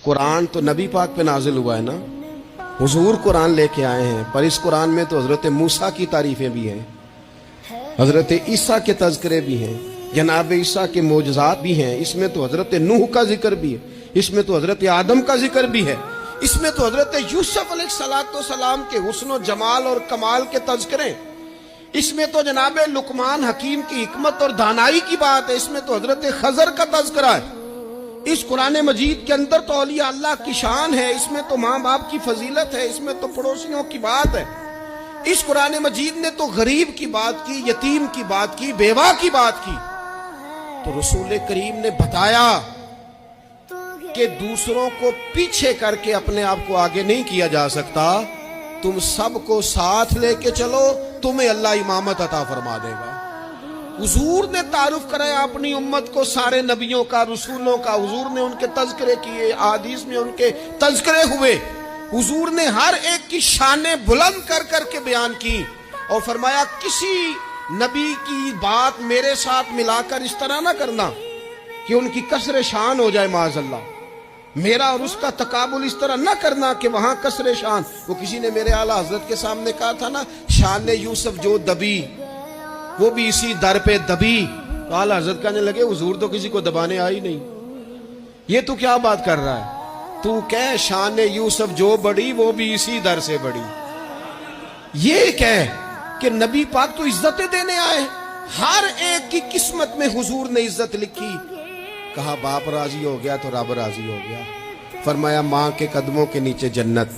कुरान तो नबी पाक पे नाजिल हुआ है ना, हुजूर कुरान लेके आए हैं, पर इस कुरान में तो हजरत मूसा की तारीफें भी हैं, हजरत ईसा के तज़किरे भी हैं, जनाब ईसा के मोजज़ात भी हैं, इसमें तो हजरत नूह का जिक्र भी है, इसमें तो हजरत आदम का जिक्र भी है, इसमें तो हजरत यूसुफ अलैहिस्सलाम के हुस्न और जमाल और कमाल के तज़किरे, इसमें तो जनाब लुकमान हकीम की हिकमत और दानाई की बात है, इसमें तो हजरत खजर का तज़किरा है। इस कुरान मजीद के अंदर तो औलिया अल्लाह की शान है, इसमें तो माँ बाप की फजीलत है, इसमें तो पड़ोसियों की बात है। इस कुरान मजीद ने तो गरीब की बात की, यतीम की बात की, बेवा की बात की। तो रसूल करीम ने बताया कि दूसरों को पीछे करके अपने आप को आगे नहीं किया जा सकता, तुम सबको साथ लेके चलो, तुम्हें अल्लाह इमामत अता फरमा देगा। हुजूर ने तारुफ कराया अपनी उम्मत को सारे नबियों का, रसूलों का, हुजूर ने उनके तज़किरे किए, हदीस में उनके तज़किरे हुए, हुजूर ने हर एक की शाने बुलंद कर करके बयान की और फरमाया किसी नबी की बात मेरे साथ मिलाकर इस तरह ना करना कि उनकी कसरे शान हो जाए माज़अल्लाह, मेरा और उसका तकाबुल इस तरह ना करना कि वहां कसरे शान। वो किसी ने मेरे आला हजरत के सामने कहा था ना, शान यूसुफ जो दबी वो भी इसी दर पे दबी, तो आला हजरत कहने लगे हुजूर तो किसी को दबाने आई नहीं, ये तू क्या बात कर रहा है, तू कह शान यूसुफ जो बड़ी वो भी इसी दर से बड़ी। ये कह कि नबी पाक तो इज्जतें देने आए, हर एक की किस्मत में हुजूर ने इज्जत लिखी। कहा बाप राजी हो गया तो रब राजी हो गया, फरमाया माँ के कदमों के नीचे जन्नत,